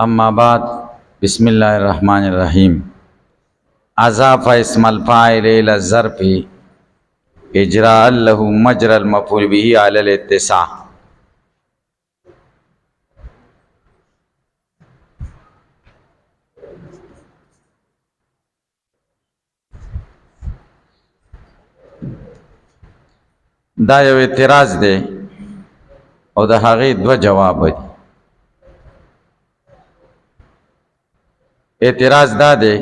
اما بعد بسم الله الرحمن الرحیم. اضاف اسم الفاعل الى الظرف اجراء له مجرى المفعول به على الاتساع. دا یو اعتراض دی او د هغې دوه جواب دي. اعتراض دا دی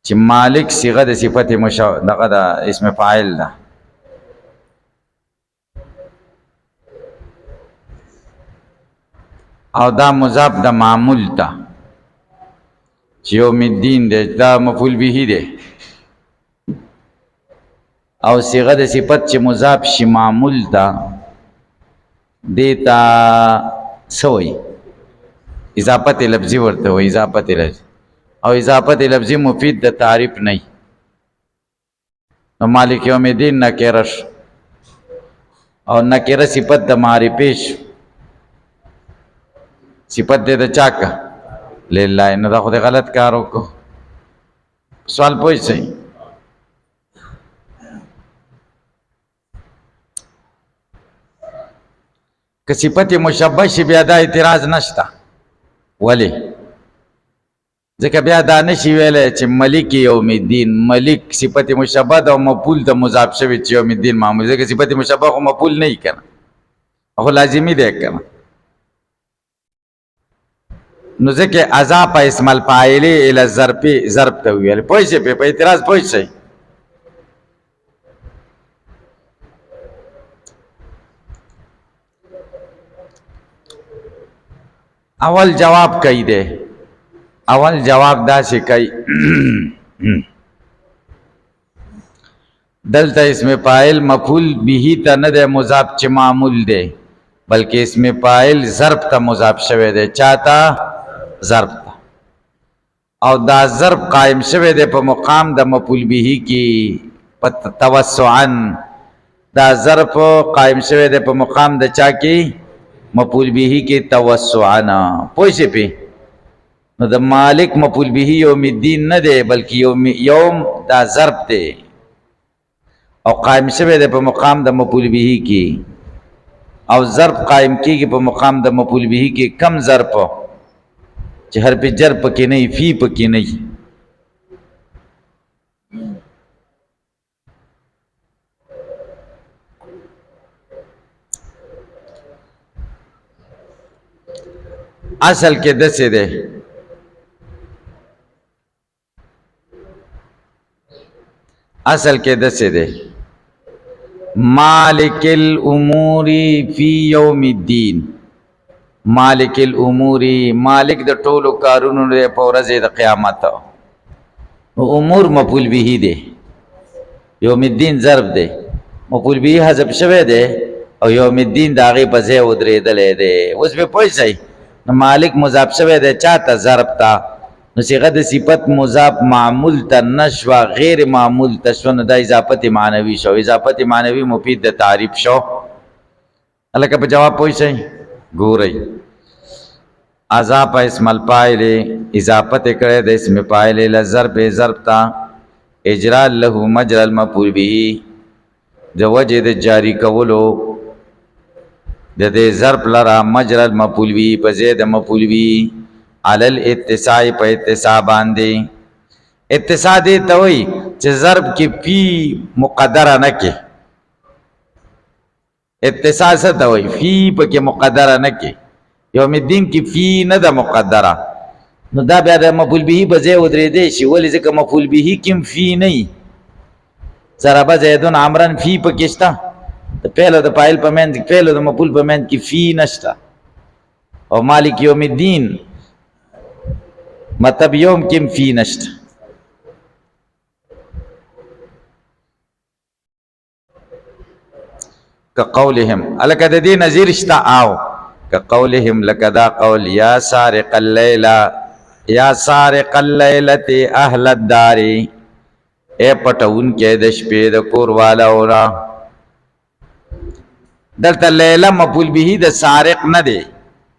چې مالک صيغه د صفت دغه د اسم فاعل ده، او دا مضاف د معمول ته چې یوم الدین دی، دا مفعول به دی، او صيغه د صفت چې مضاف شي معمول ته دیتا سوی اضافت لفظی ورته وي. اضافت لفظی او اضافت لفظی مفید د تعریف نه. نو مالک یوم الدین نکره او نکره صفت د معرفه شو، صفت د چا کا لله. نو دا خو د غلط کار وکړو. سوال پوه شئ. که صفت مشبه شي بیا دا اعتراض نشته. ولی ځکه بیا دا نشي ویلی چې ملک یوم الدین، ملک صفت مشبه ده او مفعول ته مضاف شوی چې یوم الدین معمول، ځکه صفت مشبه خو مفعول نه وي که نه، خو لازمي دی که نه. نو ځکه اضاف اسم الفاعل الی الظرف ظرف ته وویل. پوه شئ په اعتراض پوه شئ. اول جواب کوي دی، اول جواب داسې کوي دلته اسم فاعل مفعول به ته نه دی مضاف چې معمول دی، بلکې اسم فاعل ظرف ته مضاف شوی دی. چاته؟ ظرف ته. او دا ظرف قائم شوی دی په مقام د مفعول به کې توسعا. دا ظرف قائم شوی دی په مقام د چا کې؟ مفعول به کې توسعنا. پوه شئ پې. نو د مالک مفعول به یوم الدین نه دی، بلکې یوم دا ظرف دی او قائم شوی دی په مقام د مفعول به کې. او ظرف قائم کېږي په مقام د مفعول به کې کم ظرف چې حرف جر پکې نه وي، فی پکې نه وي. اصل کې دسې دی اصل کې دسې دی مالک الامور فی یوم الدین. مالک الامور، مالک د ټولو کارونو دی په ورځ د قیامت. امور مفعول به دی، یوم الدین ظرف دی، مفعول به حذف شوی دی او یوم الدین د هغې په ځای ودرېدلی دی. اوس به پوه شئ. نو مالک مضاف شوی دی چاته؟ ظرف ته. نو صيغه د صفت مضاف معمول ته نشوه، غیر معمول ته شوه. نو دا اضافت معنوي شو. اضافت معنوي مفید د تعریف شو. هلکه په جواب پوه شئ. ګورئ، اضاف اسم الفاعل اضافت کړی د اسم فاعل الی ظرف ظرف ته اجراء له مجرى المفعول به د وجې د جاری کولو د دې ظرف لرا مجرى المفعول به په ځای د مفعول به علی الاتساع په اتساع باندې. اتساع دې ته وایي چې ظرف کې فی مقدره نه کې. اتساع څه ته وایي؟ فی پکې مقدره نه کې. یوم الدین کې فی نه ده مقدره. نو دا بیا د مفعول به په ځای ودرېدی شي. ولې؟ ځکه مفعول به کې هم فی نه وي. ضرب زیدون عمرا فی پکې شته، د فعل او د فاعل په منځ کې، فعل او د مفعول په منځ کې فی نشته. او مالک یوم الدین مطلب یوم کې فی نشته. که قولهم الکه د دې نظیر شته. او که قولهم لکه دا قول یا سارق اللیل یا سارق اللیلة اهل الدار، اے پټون کې د شپې د کور والاو را. دلته لیله مفعول به د سارق نه دی،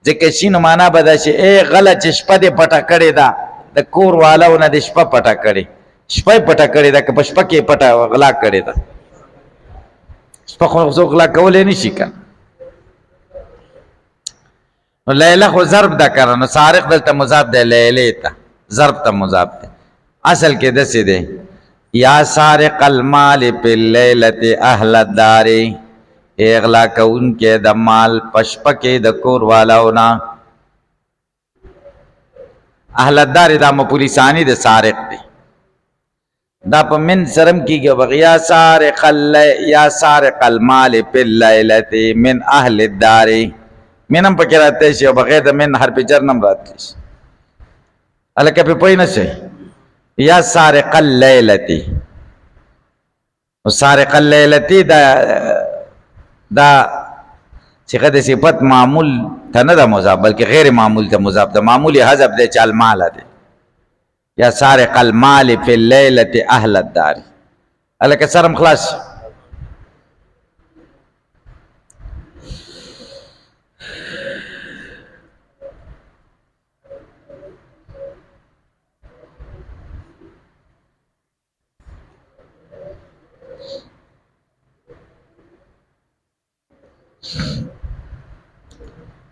ځکه شین معنا به دا شي ای غله چې شپه دې پټه کړې ده د کور والاو نه دې شپه پټه کړې شپه یې پټه کړې ده که په شپه کې یې پټه غلا کړې ده شپه خو څوک غلا کولی نه شي که نو لیله خو ضرب ده که نو سارق دلته مضاف دی لیلې ته ضرب ته مضاف دی اصل کې داسې دی یا سارق المال فی اللیلة اهل الدار اغلا کون کې د مال پشپه کې د کور والاو نه اهل الدار دا مفعول ثانی د سارق دی دا په من سرم کېږي بغیا یا سارق المال فی اللیلة من اهل الدار من هم پکې راتلی شي او بغیر د من حرف جر نه هم راتلی شي هلکه پې پوه نه شئ یا سارق اللیلتی و سارق اللیلتی دا صيغه د صفت معمول ته نه ده مضاف بلکې غیر معمول ته مضاف ده معمول حذف دی چې المال دی یا سارق المال فی اللیلة اهل الدار هلکه سرم خلاص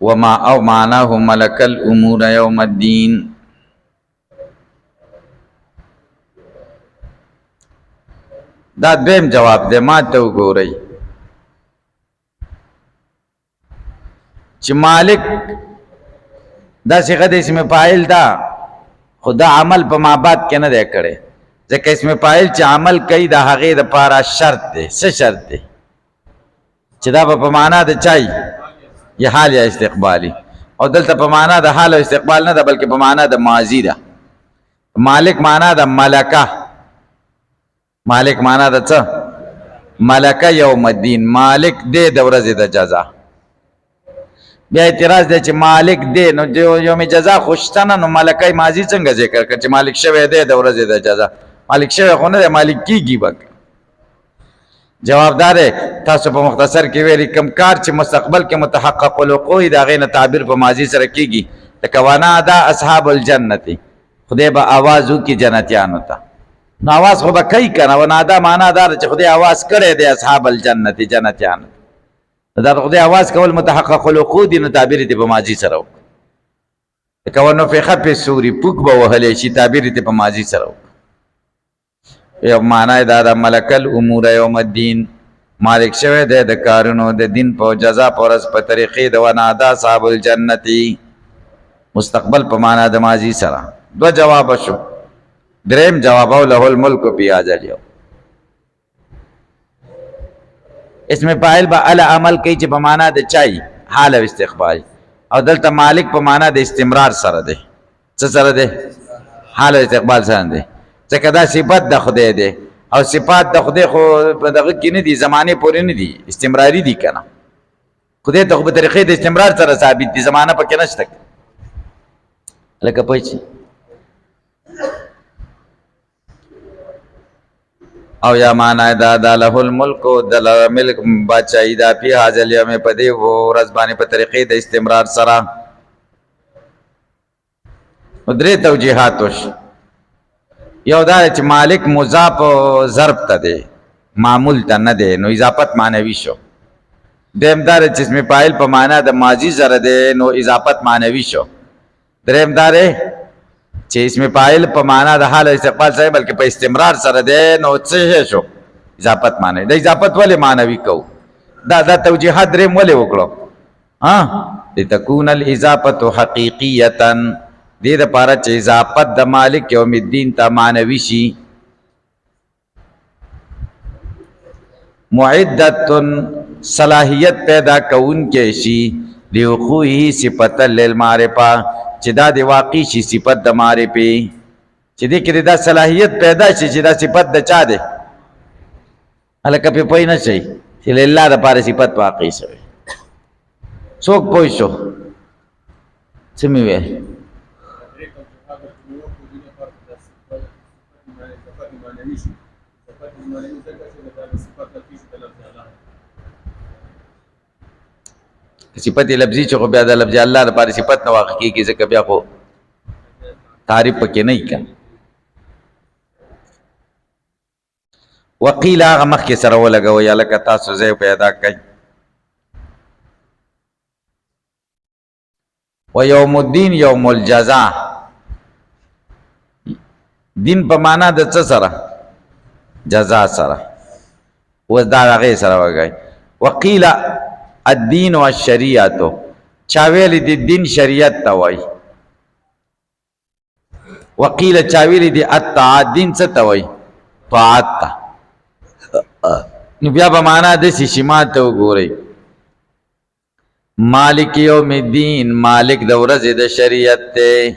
وما او معناه ملك الامور يوم الدين دا دویم جواب دی ما ته وګورئ چې مالک دا صيغه د اسم فاعل دا خدا عمل په ما بعد کې نه دی کړی ځکه اسم فاعل چې عمل کوي د هغې دپاره شرط دی څه شرط دی چې دا به په معنا د چای یا حال یا استقبالی او دلته په معنا د حال او استقبال نه ده بلکې په معنا د ماضی ده مالک معنا د ملکه مالک معنا د څه ملکه یوم الدین مالک دی د ورځې د جزا بیا اعتراض دی چې مالک دی نو یوم جزا خو شته نه نو ملکه ماضي څنګه ذکر کړ چې مالک شوی دی د ورځې د جزا مالک شوی خو نه دی مالک کیږي به جواب دار تاسو په مختصر کې ویلي کم کار چې مستقبل کې متحقق الوقوع د هغې نه تعبیر په ماضي سره کیږي لکه ونادا اصحاب الجنت خدای به آواز وکړي جنتیانو ته نو آواز خو به کوي که نه ونادا معنا دار چې خدای آواز کړی دی اصحاب الجنت جنتیانو دا خدای آواز کول متحقق الوقوع دي نو تعبیر یې په ماضي سره وکړي لکه ونفخ فی الصور پوک به وهلی شي تعبیر یې په ماضي سره وکړي یو معنی دا د ملک الامور یوم الدین مالک شوی دی د کارونو د دین په جزا په ورځ په طریقې د ونادا صاحب الجنتی مستقبل په معنا د ماضي سره دو جواب شو دریم جواب او له الملک فی هذا اليوم اسم فاعل به ال عمل کوي چې په معنا د چای حال او استقبال او دلته مالک په معنا د استمرار سره دی څه سره دی حال او استقبال سره دی ځکه دا صفت د خدای دی او صفات د خدای خو په دغه کې نه دي زمانې پورې نه دي استمراري دي که نه خدای ته خو په طریقې د استمرار سره ثابت دي زمانه پکې نشته لکه پوه شي او یا معنی دا د له الملک د ملک بادشاهي دا فی هذا اليوم په دې ورځ باندې په طریقې د استمرار سره درې توجیحات وشي یو دا چې مالک مضاف ضرب ته دی معمول ته نه دی نو اضافت معنوي شو دریم دا چې اسم فاعل په معنا د ماضي سره دی نو اضافت معنوي شو دریم دا چې اسم فاعل په معنا د حال استقبال سره بلکې په استمرار سره دی نو څه شو اضافت معنوي د اضافت ولې معنوي کو دا توجیحات دریم ولې وکړو لتكون الاضافه حقیقیه دې دپاره چې اضافت د مالک یوم الدین ته معنوي شي معدت صلاحیت پیدا کوونکی شي لوقوعه صفة للمعرفه چې دا د واقع شي صفت د معرفې چې دې کې دا صلاحیت پیدا شي چې دا صفت د چا دی هلکه پې پوه نه شئ چې لله دپاره صفت واقع شوی څوک پوه شو څه مې ویل صفت لفظي چې خو بیا د لفظ الله لپاره صفت نه واقع کېږي ځکه بیا خو تعریف پکې نه وي. وقیل هغه مخکې سره ولګوئ هلکه تاسو ځای پیدا کړئ. و یوم الدین یوم الجزا، دین په معنا د څه سره؟ جزا سره. اوس دا هغې سره وګئ. وقیل الدین والشریعت، چا ویلي دي دین شریعت ته وایي. وقیل چا ویلي دي الطاعت، دین څه ته وایي؟ طاعت ته. نو بیا به معنا داسې شي ما ته وګورئ. مالک یوم الدین، مالک د ورځې د شریعت دی،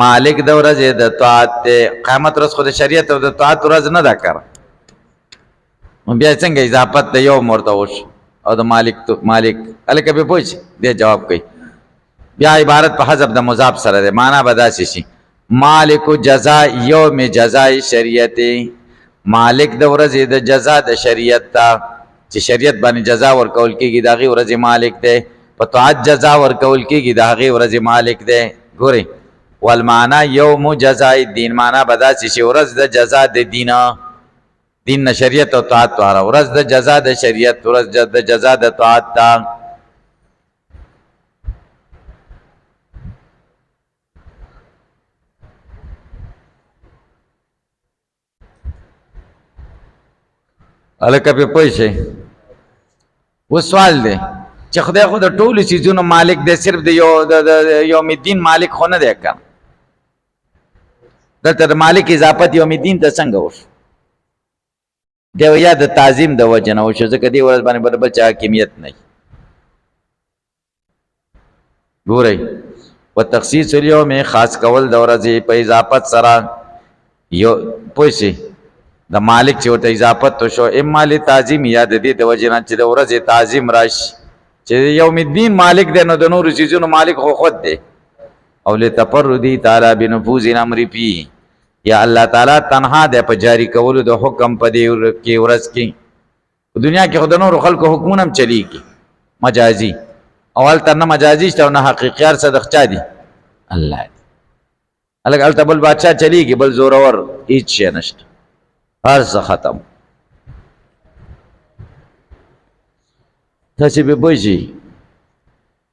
مالک د ورځې د طاعت دی. قیامت ورځ خو د شریعت او د طاعت ورځ نه ده کړه، نو بیا څنګه اضافت د یوم ورته وشو او د مالک هلکه پې پوه شي دی جواب کوي. بیا عبارت په حذف د مضاف سره دی، معنا به داسې شي مالک جزا یوم جزای شریعت، مالک د ورځې د جزا د شریعت ته، چې شریعت باندې جزا ورکول کېږي د هغې ورځې مالک دی، په طاعت جزا ورکول کېږي د هغې ورځې مالک دی. ګورئ والمعنا یوم جزای الدین، معنا به داسې شي ورځ د جزا د دینه، دین نه شریعت او طاعت واړه، ورځ د جزا د شریعت، ورځ د جزا د طاعت ته. هلکه پې پوه شئ. اوس سوال دی چې خدای خو د ټولو څیزونو مالک دی، صرف د یوم الدین مالک خو نه دی که نه؟ دلته د مالک اضافت یوم الدین ته څنګه وشو؟ دی یا د تعظیم د وجې نه وشو، ځکه دې ورځ باندې بل چا حاکمیت نه وي. ګورئ و تخصیص الیوم، خاص کول د ورځې په اضافت سره یو پوه شئ د مالک چې ورته اضافت وشو، اما لتعظیم یا د دې د وجې نه چې د ورځې تعظیم راشي، چې یوم الدین مالک دی نو د نورو څیزونو مالک خو خود دی. او لتفردی تعالی بنفوذ الامر فیه، یا الله تعالی تنها دی په جاری کولو د حکم په دې ورځ کې. په دنیا کې خو د نورو خلکو حکمونه هم چلیږي مجازي، او هلته نه مجازي شته او نه حقیقي، هر څه د چا دي؟ الله دی. هلکه هلته بل بادشاه چلیږي، بل زورور هېڅ شی نشته، هر څه ختم. تاسې به پوه شئ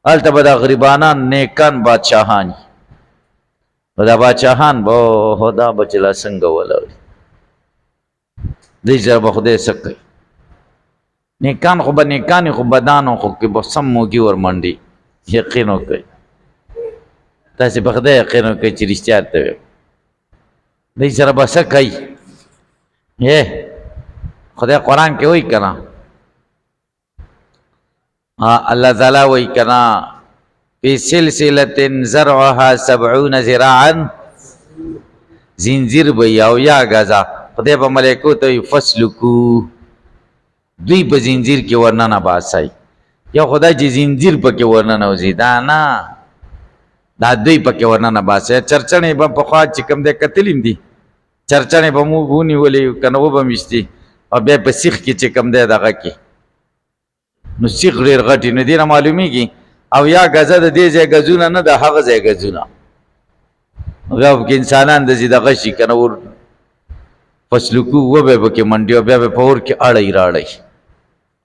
هلته به دا غریبانان نیکان بادشاهان، نو دا بادشاهان به دا به چې لا څنګه ولاړي، دوی سره به خدای څه کوي؟ نیکان خو به نیکان خو بدانو خو کې به سم موږي ورمنډي. یقین وکړئ، تاسې په خدای یقین وکړئ چې رښتیا ته ویم. دوی سره به څه کوي؟ خدای قرآن کې وایي که نه؟ الله تعالی وایي که نه فی سلسلة زرعها 70 ذراعا، زنجیر به وي او یا غزا. خدای به ملایکو ته وایي فسلکو، دوی په زنجیر کې ورننه باسئ. یو خدای چې زنجیر پکې ورننوځي دا نه، دا دوی پکې ورننه باسئ. چرچڼې به پخوا چې کوم دی کتلي دي، چرچڼې به مو ونیولې که نه وبه میشتي او بیا په سیخ کې چې کوم دی دغه کې، نو سیخ ډېر غټي، نو دې نه معلومیږي او یا ګزه د دې ځای ګزونه نه د هغه ځای ګزونه، بیا پکې انسانان داسې دغه شي که نه ور فسلکو وبه پکې منډي او بیا به په اور کې اړئ راړئ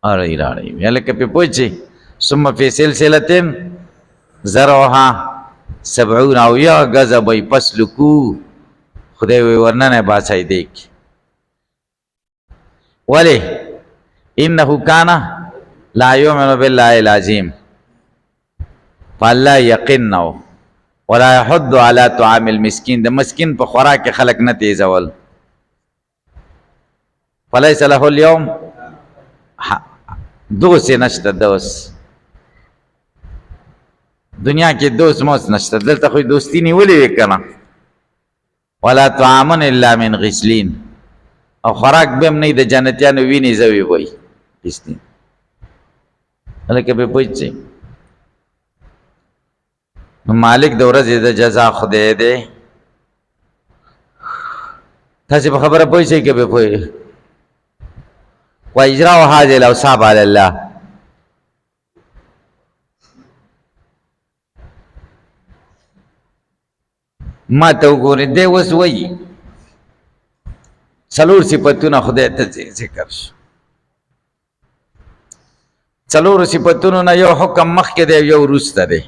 اړئ راړئ. بیا لکه پې پوه شئ ثم فی سلسلة زرعها 70 او یا ګزه به یې فسلکو، خدای وی ورننه باسئ دی کې. ولې؟ انه کان لا یؤمن بالله العظیم، فالله یقین نو ولا یحض علی طعام المسکین، د مسکین په خوراک کې خلک نه تیزول. فلیس له اليوم دوست نشته، دوست دنیا کې دوست موس نشته، دلته خو دوستی نیولې وي که نه؟ ولا طعام الا من غسلین، او خوراک به هم نه د جنتیانو وینې زوی وی غسلین. هلکه پې پوه شئ نو مالک د ورځې د جزا خدای دی. تاسې په خبره پوه شئ که پې پوه؟ و اجراء هذه الاوصاف على الله، ما ته وګورې دی اوس وایي څلور صفتونه خدای ته ذکر شو څلورو صفتونو نه یو حکم مخکې دی یو وروسته دی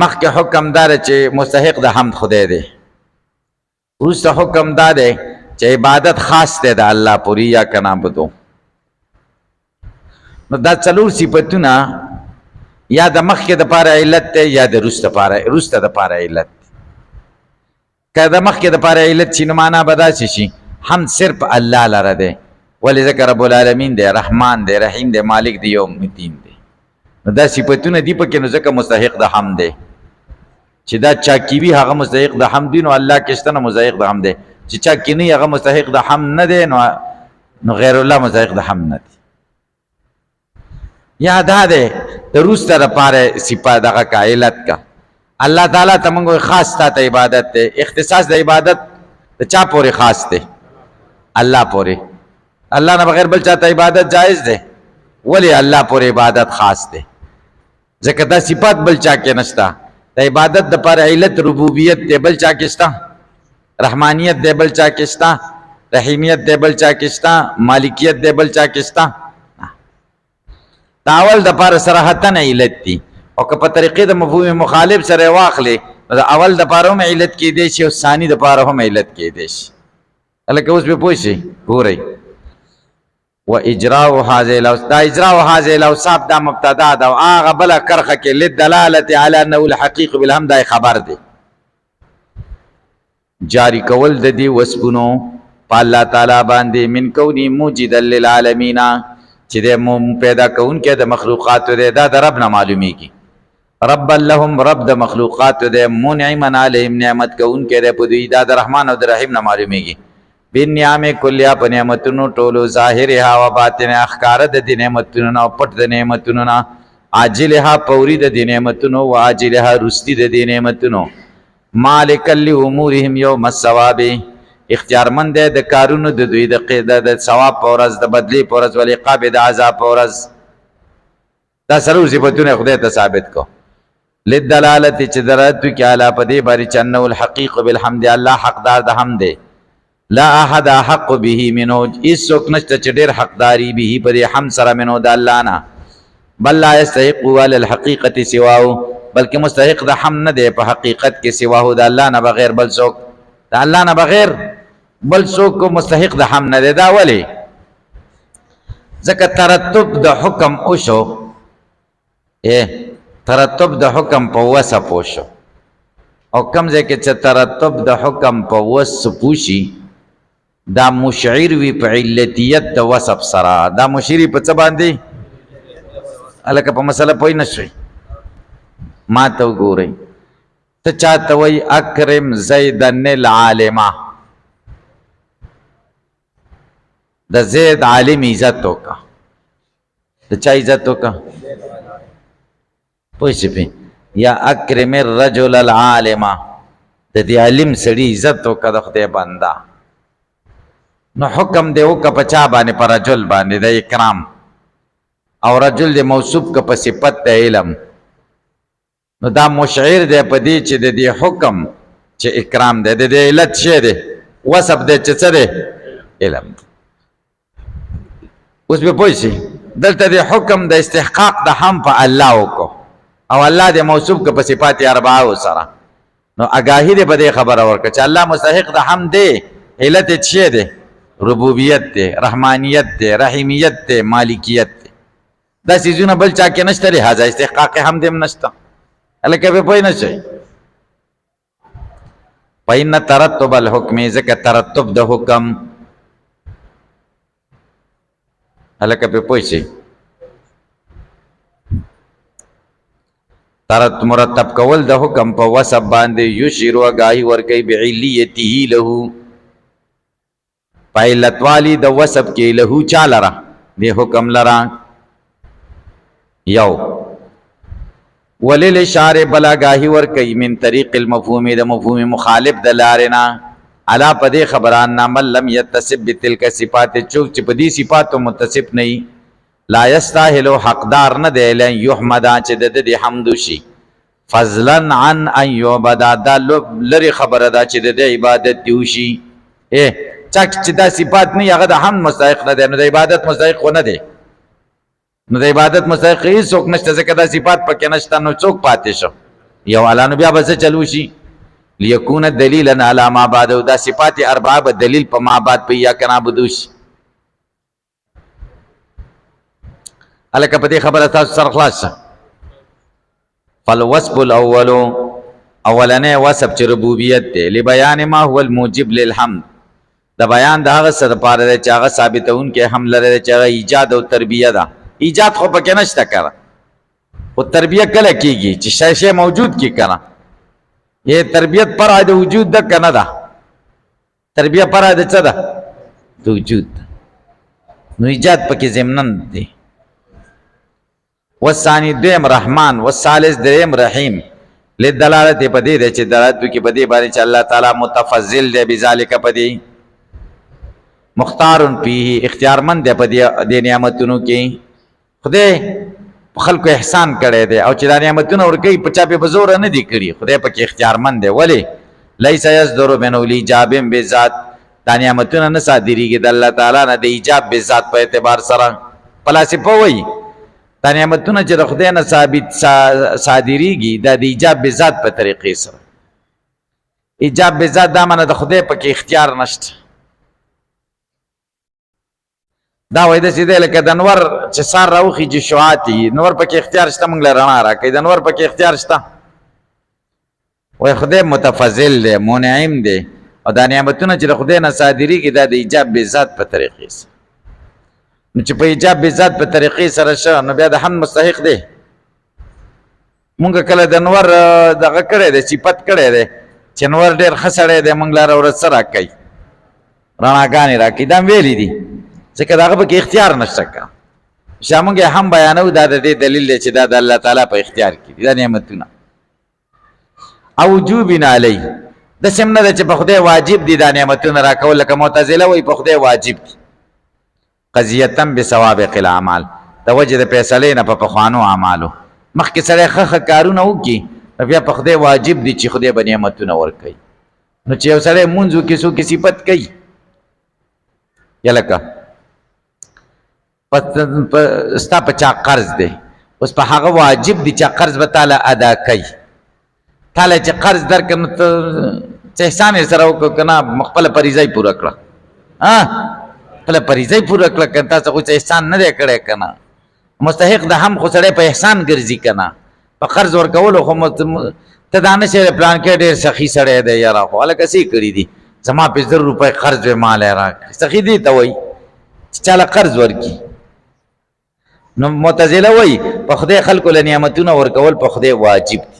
مخکې حکم دا دی چې مستحق د حمد خدای دی وروسته حکم دا دی چې عبادت خاص دی د الله پورې یا که نعبدو نو دا څلور صفتونه یا د مخکې دپاره علت دی یا د وروسته دپاره علت دی که د مخکې دپاره علت شي نو معنا به داسې شي حمد صرف الله لره دی ولې ځکه رب العالمین دی رحمان دی رحیم دی مالک دی یوم الدین دی نو دا صفتونه دي پکې نو ځکه مستحق د حمد دی چې دا چا کې وي هغه مستحق د حمد دی نو الله کې شته نو مستحق د حمد دی چې چا کې نه هغه مستحق د حمد نه دی نو غیر الله مستحق د حمد نه دی یا دا دی د وروسته دپاره صفت دغه کا علت کا الله تعالی ته موږ خاص تا ته عبادت دی اختصاص د عبادت د چا پورې خاص دی الله پورې الله نه بغیر بل چاته عبادت جائز دی ولی الله پورې عبادت خاص دی ځکه دا صفات بل چا کې نشته د عبادت دپاره علت ربوبیت دی بل چا کې شته رحمانیت دی بل چا کې شته رحیمیت دی بل چا کې شته مالکیت دی بل چا کې شته دا اول دپاره صراحتن علت دی او که په طریقې د مفهوم مخالف سره واخلې نو د اول دپاره هم علت کېدی شي او ثاني دپاره هم علت کېدی شي هلکه اوس به پوه شئ ګورئ و اجراء هذه دا اجراء هذه الاوصاف دا مبتدا ده او هغه بله کرخه کې للدلاله علی انه الحقیق بالحمد دا خبر دی جاری کول د دې وصفونو په الله تعالی باندې من کونی موجدا للعالمین چې د پیدا کوونکی د مخلوقاتو دی دا د رب نه معلومیږي رب لهم رب د مخلوقاتو دی منعما علیهم نعمت کوونکی دی په دوی دا د رحمان او د رحیم نه معلومیږي بالنعم کلیا په نعمتونو ټولو ظاهرها و باطنها اخکار د دې نعمتونو او پټ د نعمتونو نه عاجلها پوری د دې نعمتونو او عاجلها رستی د دې نعمتونو مالک لامورهم یوم الثواب اختیارمند دی د کارونو د دوی د ثواب په ورځ د بدلی په ورځ ولعقاب د عذاب په ورځ دا څلور صفتونه خدای ته ثابت کو للدلالت چې درته کې اعلی په دې باندې چې انه الحقیق بالحمد الله حقدار د حمد لا احد حق به منه ایسوک نشته چې ډېر حقداری به پر حمد سره منه د الله نه بل لا يستحق على الحقيقه سواه بلکې مستحق د حمد نه دی په حقیقت کې سواه د الله نه بغیر بل څوک د الله نه بغیر بل څوک مستحق د حمد نه دی دا ولی ځکه ترتب د حکم وشو ترتب د حکم په وسه پوشو او کم ځای کې چې ترتب د حکم په وسه پوشي دا مشعر وی په علتیت د وصف سره دا مشعری په څه باندې الکه په مسله پوه نه شئ ما ته وګورئ ته چاته وایي اکرم زیدن العالمه د زید عالم عزت وکړه د چا عزت وکړه پوه شئ یا اکرم الرجل العالمه د دې عالم سړي عزت وکړه د خدای بنده نو حکم دی وکړه په چا باندې په رجل باندې د اکرام او رجل دی موصوف که په صفت د علم نو دا مشعر دی په دې چې د دې حکم چې اکرام دی د دې علت شی دی وصف دی چې څه دی علم اوس به پوه شئ دلته د حکم د استحقاق د هم په الله وکړو او الله دی موصوف که په صفات اربعه سره نو اگاهی دی په دې خبره ورکړه چې الله مستحق د حمد دی علت یې څه دی ربوبیت دی رحمانیت دی رحیمیت دی مالکیت دی دا سیزونه بل چا کې نشته لہذا استحقاق حمد هم نشته هلکه به پوه نه شئ فإن ترتب الحکم ځکه ترتب د حکم هلکه به پوه شئ مرتب کول د حکم په وصف باندې یشیر وګاهی ورکوي بعلیته له پایلت والی د وصف کې له چا لره د حکم لره یو ولل اشاره بلاګاهی ورکوي من طریق المفهوم د مفهوم مخالف د لارنا علا پدې خبران نامل لم يتصف بتلک صفات چوک چې پدې صفات متصف نه لا یستاهل حقدار نه دی لن یحمد چې د حمد شي فضلا عن ان يعبد دا لری خبره دا چې د عبادت دی وشي چاک چې دا صفات نه هغه د حمد مستحق نه دی نو د عبادت مستحق نه دی نو د عبادت مستحق هیڅوک نشته ځکه دا صفات پکې نشته نو څوک پاتې شو یو علانو بیا به څه چلو شي لیکون دلیلا علی ما بعد دا صفات اربعه به دلیل په ما بعد په یا کنا بدوش الکه په دې خبره تاسو سره خلاص فالوصف الاول اولنې وصف چې ربوبیت دی لبیان ما هو الموجب للحمد د بیان د هغه څه لپاره چې هغه ثابتون کې حمد لري چې هغه ایجاد او تربیه ده ایجاد خو پکې نشته کړه او تربیه کله کیږي چې شی موجود کی کنه یہ تربیت پر د وجود ده کنه ده تربیه پر د څه ده د وجود نو ایجاد پکې ضمنن دی والثاني دیم رحمان والثالث دیم رحیم لدلالت په دې چې دلالت کوي په دې باندې چې الله تعالی متفضل دی بذالک په دې مختار فيه اختیارمند دی په دې نعمتونو کې خدای خلکو احسان کړی دی او چې دا نعمتونه ورکوي په چا په زور نه دي کړي خدای پکې اختیارمند دی ولی لیس یصدر من الاجاب بذات دا نعمتونه نه صادریږي د الله تعالی نه د ایجاب بذات په اعتبار سره فلسفه وایي دا نعمتونه چې د خدای نه ثابت صادریږي دا د ایجاب بذات په طریقې سره ایجاب بذات دا معنی د خدای پکې اختیار نشته دا وای د سیده لکه د نور چې سار راوخی چې شعاتی نور پکې اختیار شته موږ له رڼا راکړي د نور پکې اختیار شته وای خدای متفضل دی منعم دی او دا نعمتونه چې د خدای نه صادریږي دا د ایجاب بذات په طریقې سره نو چې په ایجاب بذات په طریقې سره شو نو بیا د حمد مستحق دی مونږ کله د نور دغه کړی دی صفت کړی دی چې نور ډېر ښه سړی دی مونږ لاره ورځ څه راکوي رڼاګانې راکوي دا ویلي دي ځکه د هغه پکې اختیار نشته که شا مونږ هم بیانو دا د دې دلیل دی چې دا د الله تعالی په اختیار کې دي دا نعمتونه او وجوب علی داسې هم نه ده چې په خدای واجب دي دا نعمتونه راکول لکه معتزله وایي په خدای واجب دي قضیتا بسوابق الاعمال د وجې د فیصلې نه په پخوانو اعمالو مخکې سړی ښه کارونه وکړي بیا په خدای واجب دي چې خدای به نعمتونه ورکوي نو چې یو سړی مونځ وکړي څوک صفت کوي یا لکه ستا په چا قرض دی اوس په هغه واجب دي چې قرض به تاله ادا کوي تاله چې قرض درکړه نو ته څه احسان یې سره وکړه که نه خپله فریضه یې پوره کړه خپله فریضه یې پوره کړه که تاسو خو څه احسان نه دی کړی که نه مستحق د هم خو سړی په احسان ګرځي که نه په قرض ورکولو خو ته دا نه شې پلان کې ډېر سخي سړی دی یاره خو هلکه څه یې کړي دي زما 50 روپۍ قرض وې مال یې راکړي سخي دې ته وایي چې چاله قرض ورکړي نو معتزله وایي په خدای خلکو له نعمتونه ورکول په خدای واجب دي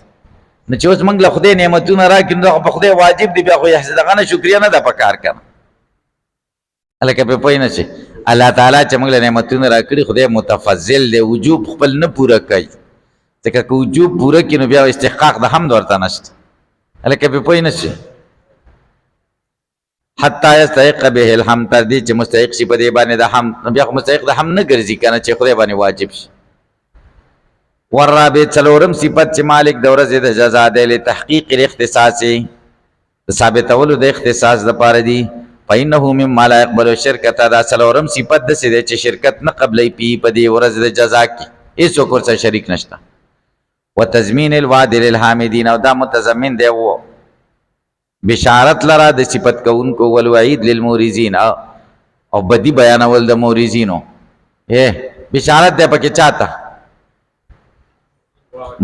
نو چې اوس موږ له خدای نعمتونه راکړي نو په خدای واجب دي بیا خو دغه نه شکریه نه ده پکار که نه هلکه پرې پوه نه شي الله تعالی چې موږ له نعمتونه راکړي خدای متفضل دی وجوب خپل نه پوره کوي ځکه که وجوب پوره کړي نو بیا استحقاق د حمد ورته نشته هلکه پرې پوه نه شي حتی یستحق به الحمد تر دې چې مستحق شي په دې باندې د حمد بیا خو مستحق د حمد نه ګرځي که نه چې خدای باندې واجب شي والرابع څلورم صفت چې مالک د ورځې د جزا دی لتحقیق الاختصاص د ثابتولو د اختصاص دپاره دي فإنه مما لا يقبل الشرکة دا څلورم صفت داسې دی چې شرکت نه قبلی په دې ورځ د جزا کې هېڅوک ورسره شریک نشته وتضمین الوعد للحامدین او دا متضمن دی بشارت لرا د صفت کوونکو والوعید للمورزین او بدی بیانول د مورزینو بشارت دی پکې چاته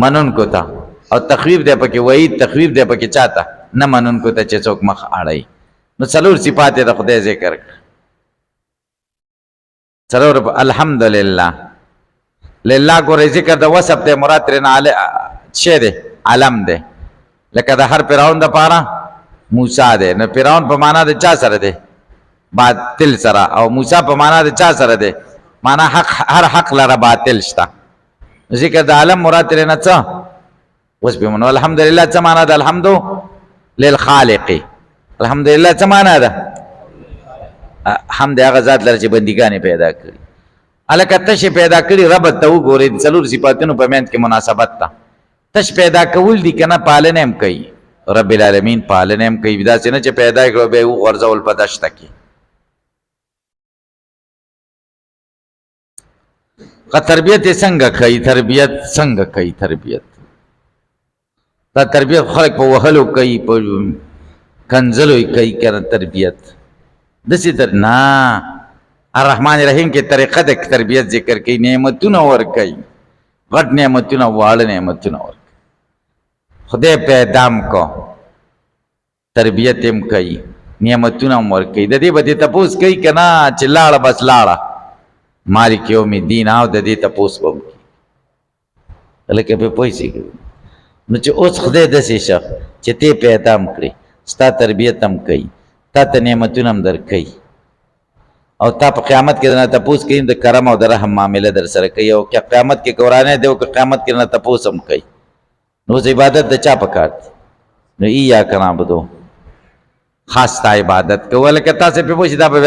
منونکو ته او تخویف دی پکې وعید تخویف دی پکې چاته نه منونکو ته چې څوک مخ اړوي نو څلور صفات د خدای ذکر څلور الحمدلله لله ګورې ذکر د وصف دی مراد ترېنه څه دی علم دی لکه د هر فرعون دپاره موسی دی نو فرعون په معنا د چا سره دی باطل سره او موسی په معنا د چا سره دی معنا حق هر حق لره باطل شته ذکر د عالم مراد ترېنه څه اوس به منو الحمدلله څه معنا د الحمد للخالق الحمدلله څه معنا ده حمد هغه ذات لره چې بندګانې پیدا کړي هلکه تشې پیدا کړي رب ته وګورئ څلور صفاتونو په منځ کې مناسبت ده تش پیدا کول دي کنه پالنه هم کوي رب العالمین پالنه هم کوي داسې نه چې پیدا کړو به وغورځول په دشته کې تربیت یې څنګه کوي تربیت دا تربیت خلق په وهلو کوي په کنځلو کوي کنه تربیت داسې تر نه الرحمن الرحیم کې طریقه د تربیت ذکر کوي نعمتونه ورکوي غټ نعمتونه واړه نعمتونه ورکوي خدای پیدام کو تربیت هم کوي نعمتونه هم ورکوي د دې به دې تپوس کوي که نه چې لاړه بس لاړه مالک یوم الدین او د دې تپوس به هم کوي لکه پې پوه شي نو چې اوس خدای داسې شه چې ته پیدا هم کړې ستا تربیت هم کوي تا ته نعمتونه هم درکوي او تا په قیامت کې نه تپوس کوي د کرم او د رحم معامله در سره کوي او که قیامت کې قرآن دی او که قیامت کې نه تپوس هم کوي نو اوس عبادت د چا پکار دی نو ایاک نعبدو خاص تا عبادت کوه لکه تاسې پې پوه شي دا به